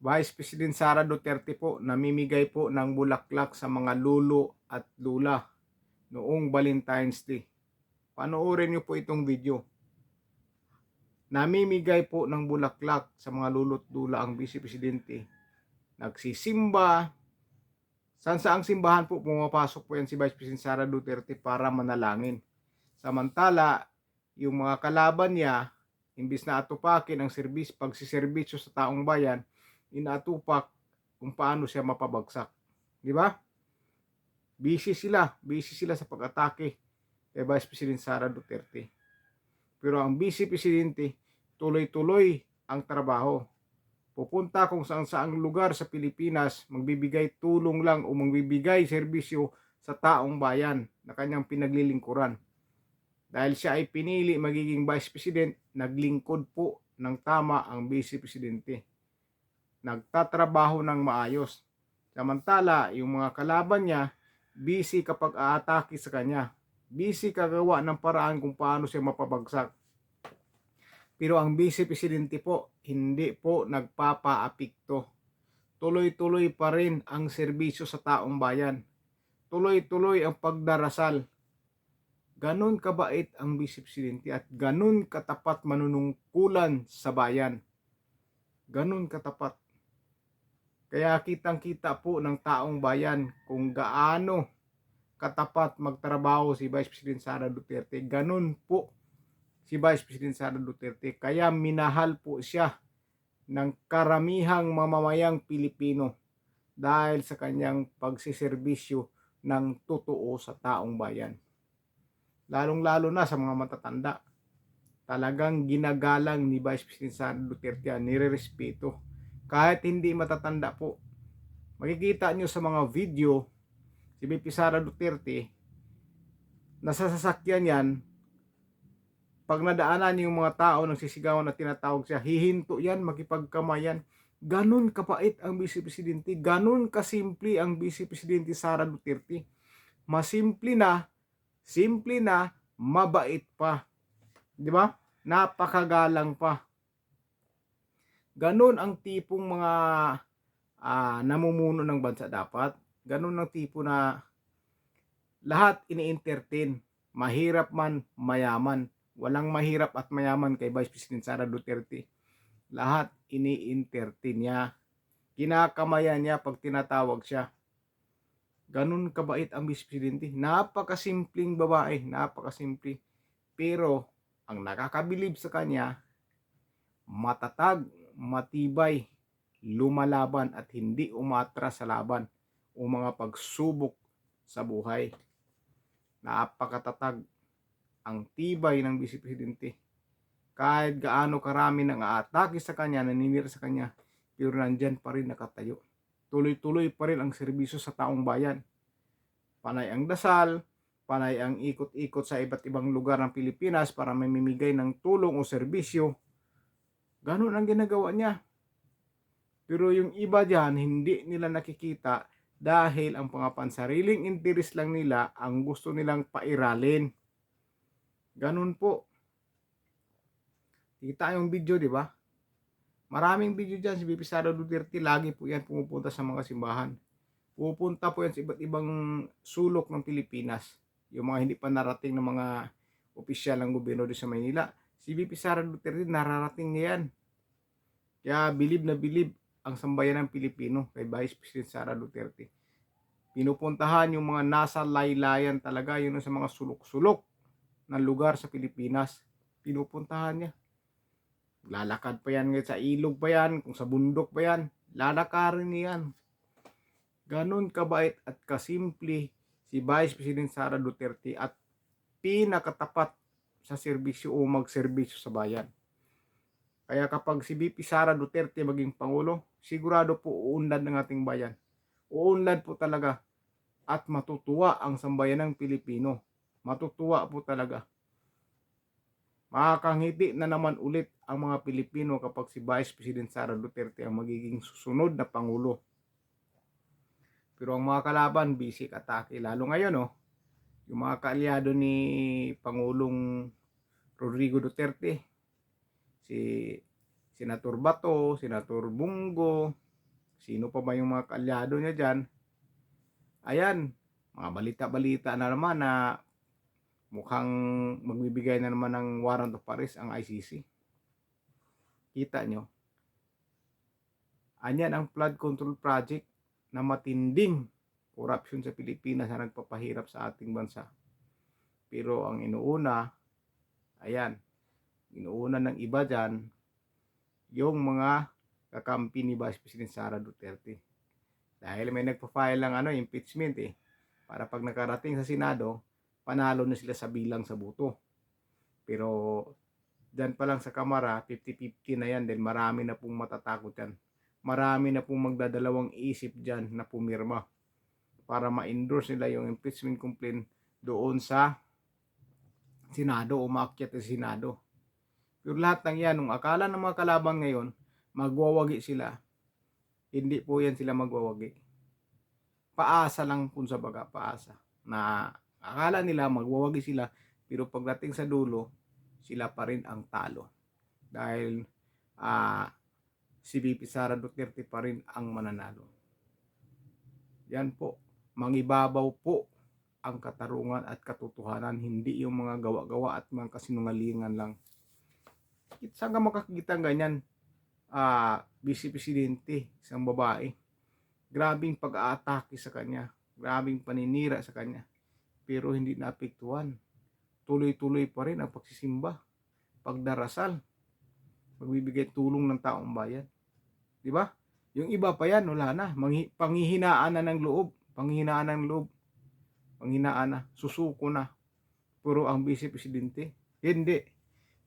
Vice President Sara Duterte po namimigay po ng bulaklak sa mga lolo at lula noong Valentine's Day. Panoorin niyo po itong video. Namimigay po ng bulaklak sa mga lolo at lula ang Vice Presidente. Nagsisimba. Saang simbahan po pumapasok po yan si Vice President Sara Duterte para manalangin. Samantala, yung mga kalaban niya, imbis na atupakin ang pagsiservisyo sa taong bayan, inaatupak kung paano siya mapabagsak. Di ba? Busy sila sa pag-atake kay Vice President Sara Duterte. Pero ang Vice Presidente, tuloy-tuloy ang trabaho. Pupunta kung saan lugar sa Pilipinas, magbibigay tulong lang o magbibigay serbisyo sa taong bayan na kanyang pinaglilingkuran. Dahil siya ay pinili magiging Vice President, naglingkod po ng tama ang Vice Presidente. Nagtatrabaho ng maayos. Samantala, yung mga kalaban niya, busy kapag aatake sa kanya. Busy kagawa ng paraan kung paano siya mapabagsak. Pero ang Vice Presidente po, hindi po nagpapaapikto. Tuloy-tuloy pa rin ang serbisyo sa taong bayan. Tuloy-tuloy ang pagdarasal. Ganon kabait ang Vice Presidente at ganon katapat manunungkulan sa bayan. Ganon katapat. Kaya kitang-kita po ng taong bayan kung gaano katapat magtrabaho si Vice President Sara Duterte. Ganon po si Vice President Sara Duterte. Kaya minahal po siya ng karamihang mamamayang Pilipino dahil sa kanyang pagsiservisyo ng totoo sa taong bayan. Lalong-lalo na sa mga matatanda. Talagang ginagalang ni Vice President Sara Duterte yan, nirerespeto. Kahit hindi matatanda po. Makikita nyo sa mga video, si VP Sara Duterte, nasa sasakyan yan, pag nadaanan yung mga tao ng sisigawan na tinatawag siya, hihinto yan, makipagkamayan. Ganun kapait ang Vice Presidente, ganun kasimple ang Vice Presidente Sara Duterte. Simple na, mabait pa. Di ba? Napakagalang pa. Ganun ang tipong mga namumuno ng bansa dapat. Ganun ang tipo na lahat ini-entertain. Mahirap man, mayaman. Walang mahirap at mayaman kay Vice President Sara Duterte. Lahat ini-entertain niya. Kinakamayan niya pag tinatawag siya. Ganun kabait ang Vice Presidente. Napakasimpleng babae. Napakasimple. Pero ang nakakabilib sa kanya, matatag, matibay, lumalaban at hindi umatras sa laban o mga pagsubok sa buhay. Napakatatag ang tibay ng Vice Presidente. Kahit gaano karami nang aatake sa kanya, naninira sa kanya, pero nandyan pa rin nakatayo. Tuloy-tuloy pa rin ang serbisyo sa taong bayan. Panay ang dasal, panay ang ikot-ikot sa iba't ibang lugar ng Pilipinas para mamimigay ng tulong o serbisyo. Ganun ang ginagawa niya. Pero yung iba dyan, hindi nila nakikita dahil ang pangapansariling interes lang nila ang gusto nilang pairalin. Ganun po. Kita yung video, di ba? Maraming video dyan si VP Sara Duterte. Lagi po yan pumupunta sa mga simbahan. Pupunta po yan sa iba't ibang sulok ng Pilipinas. Yung mga hindi pa narating ng mga opisyal ng gobyerno doon sa Maynila. Si VP Sara Duterte, nararating niya yan. Kaya bilib na bilib ang sambayan ng Pilipino kay Vice President Sara Duterte. Pinupuntahan yung mga nasa laylayan talaga, yun sa mga sulok-sulok ng lugar sa Pilipinas. Pinupuntahan niya. Lalakad pa yan sa ilog pa yan, kung sa bundok pa yan, lalakarin niya yan. Ganun kabait at kasimple si Vice President Sara Duterte at pinakatapat sa serbisyo o magserbisyo sa bayan. Kaya kapag si VP Sara Duterte maging Pangulo, sigurado po uunlad ng ating bayan. Uunlad po talaga at matutuwa ang sambayan ng Pilipino. Matutuwa po talaga. Makakangiti na naman ulit ang mga Pilipino kapag si Vice President Sara Duterte ang magiging susunod na Pangulo. Pero ang mga kalaban, bisik atake. Lalo ngayon, yung mga kaalyado ni Pangulong Rodrigo Duterte, si Senator Bato, Senator Bungo, Sino pa ba yung mga kaalyado niya dyan? Ayan, mga balita-balita na naman na mukhang magbibigay na naman ng warrant of arrest ang ICC. Kita nyo? Anyan ang flood control project na matinding corruption sa Pilipinas na nagpapahirap sa ating bansa. Pero ang inuuna, ayan, inuuna ng iba dyan, yung mga kakampi ni Vice President Sara Duterte. Dahil may nagpa-file ng impeachment para pag nakarating sa Senado, panalo na sila sa bilang sa boto. Pero dyan pa lang sa Kamara, 50-50 na yan, dahil marami na pong matatakot yan. Marami na pong magdadalawang isip dyan na pumirma para ma-endorse nila yung impeachment complaint doon sa Senado o maakyat sa Senado. Pero lahat ng yan, nung akala ng mga kalaban ngayon, magwawagi sila. Hindi po yan sila magwawagi. Paasa lang kung sa baga, paasa. Na akala nila magwawagi sila, pero pagdating sa dulo, sila pa rin ang talo. Dahil si VP Sara Duterte pa rin ang mananalo. Yan po, mangibabaw po ang katarungan at katotohanan, hindi yung mga gawa-gawa at mga kasinungalingan lang. Saan ka makakita ganyan? Vice Presidente, isang babae. Grabing pag-aatake sa kanya, grabing paninira sa kanya, pero hindi naapektuhan. Tuloy-tuloy pa rin ang pagsisimba, pagdarasal, pagbibigay tulong ng taong bayan. Di ba? Yung iba pa yan, wala na. Panghihinaan na ng loob. Panghihinaan ng loob. Panghinaan na. Susuko na. Pero ang Vice Presidente, hindi.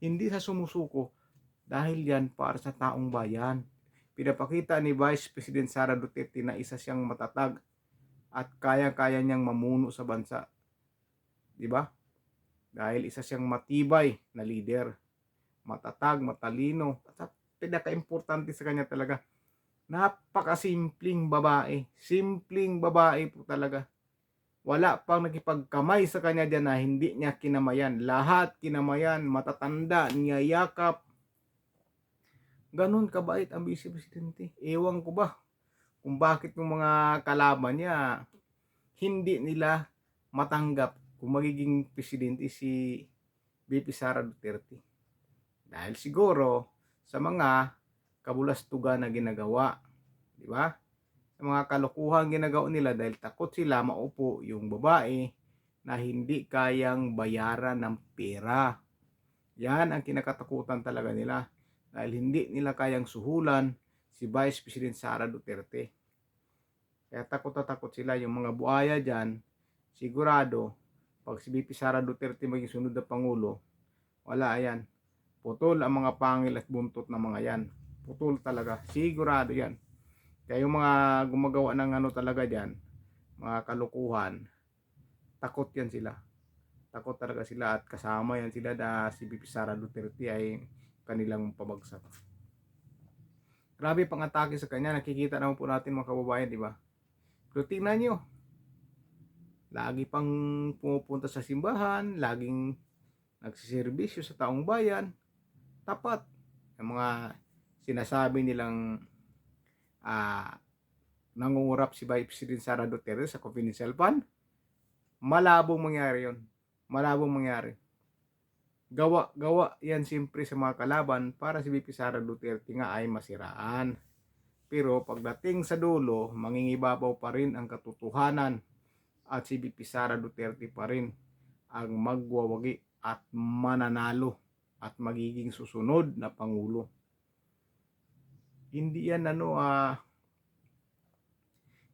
Hindi sa sumusuko. Dahil yan para sa taong bayan. Pinapakita ni Vice President Sara Duterte na isa siyang matatag at kaya-kaya niyang mamuno sa bansa. Di ba? Dahil isa siyang matibay na leader. Matatag, matalino. At pinaka-importante sa kanya talaga, napakasimpleng babae. Simpleng babae po talaga. Wala pang nakipagkamay sa kanya dyan na hindi niya kinamayan. Lahat kinamayan, matatanda, niyayakap. Ganun kabait ang Vice Presidente. Ewan ko ba kung bakit yung mga kalaban niya hindi nila matanggap kung magiging presidente si VP Sara Duterte. Dahil siguro sa mga kabulastugan na ginagawa, di ba? Sa mga kalokohan ginagawa nila dahil takot sila maupo yung babae na hindi kayang bayaran ng pera. Yan ang kinakatakutan talaga nila dahil hindi nila kayang suhulan si Vice President Sara Duterte. Kaya takot na takot sila yung mga buhaya dyan. Sigurado, pag si VP Sara Duterte maging sunod na Pangulo, wala yan. Putol ang mga pangil at buntot ng mga yan. Putol talaga. Sigurado yan. Kaya yung mga gumagawa ng talaga dyan, mga kalukuhan, takot yan sila. Takot talaga sila at kasama yan sila na si VP Sara Duterte ay kanilang pabagsak. Grabe pang atake sa kanya. Nakikita naman po natin mga kababayan, di ba? Pero tingnan nyo. Lagi pang pumupunta sa simbahan, laging nagsiservisyo sa taong bayan. Tapat ang mga sinasabi nilang nangungurap si Vice President Sara Duterte sa confidential fund. Malabong mangyari yon. Malabong mangyari. Gawa yan siyempre sa mga kalaban para si VP Sara Duterte nga ay masiraan. Pero pagdating sa dulo, mangingibabaw pa rin ang katotohanan at si VP Sara Duterte pa rin ang magwawagi at mananalo at magiging susunod na Pangulo. Hindi yan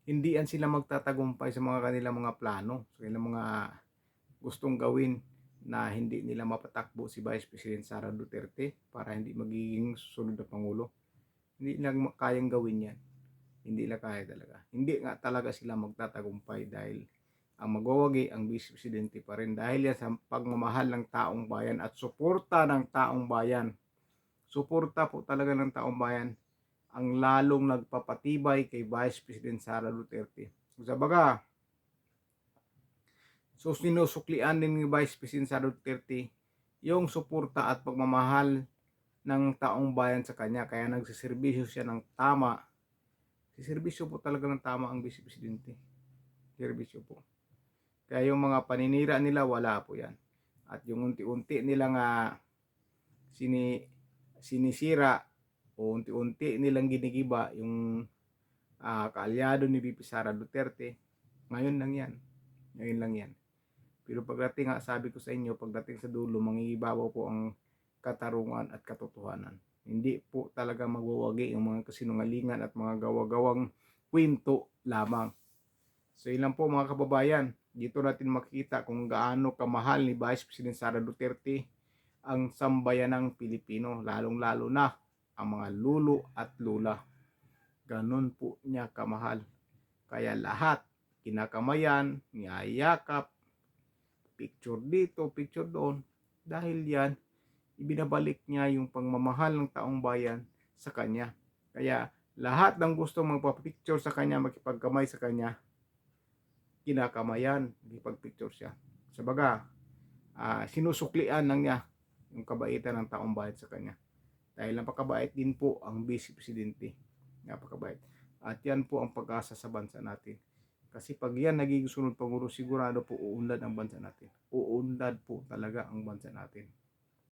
hindi yan sila magtatagumpay sa mga kanilang mga plano, sa kanilang mga gustong gawin na hindi nila mapatakbo si Vice President Sara Duterte para hindi magiging susunod na Pangulo. Hindi nila kayang gawin yan. Hindi nila kaya talaga. Hindi nga talaga sila magtatagumpay dahil ang magwawagi ang Vice Presidente pa rin dahil yan sa pagmamahal ng taong bayan at suporta ng taong bayan. Suporta po talaga ng taong bayan ang lalong nagpapatibay kay Vice President Sara Duterte. Sa baga, so sinusuklian din ni Vice President Sara Duterte yung suporta at pagmamahal ng taong bayan sa kanya. Kaya nagsiservisyo siya ng tama Serbisyo po talaga ng tama ang Vice Presidente. Serbisyo po. Kaya yung mga paninira nila, wala po yan. At yung unti-unti nilang sinisira o unti-unti nilang ginigiba yung kaalyado ni VP Sara Duterte, ngayon lang yan. Ngayon lang yan. Pero pagdating sabi ko sa inyo, pagdating sa dulo, mangingibabaw po ang katarungan at katotohanan. Hindi po talaga magwawagi yung mga kasinungalingan at mga gawa-gawang kwento lamang. So yun lang po mga kababayan. Dito natin makita kung gaano kamahal ni Vice President Sara Duterte ang sambayanang Pilipino, lalong-lalo na ang mga lulo at lula. Ganun po niya kamahal. Kaya lahat kinakamayan, niyayakap, picture dito, picture doon. Dahil yan, ibinabalik niya yung pagmamahal ng taong bayan sa kanya. Kaya lahat ng gusto magpa-picture sa kanya, makipagkamay sa kanya, kinakamayan, makipag-picture siya. Sabaga, sinusuklian lang niya yung kabaitan ng taong bayan sa kanya. Dahil napakabait din po ang Vice Presidente. Napakabait. At yan po ang pag-asa sa bansa natin. Kasi pag yan naging sunod Pangulo, sigurado po uunlad ang bansa natin. Uunlad po talaga ang bansa natin.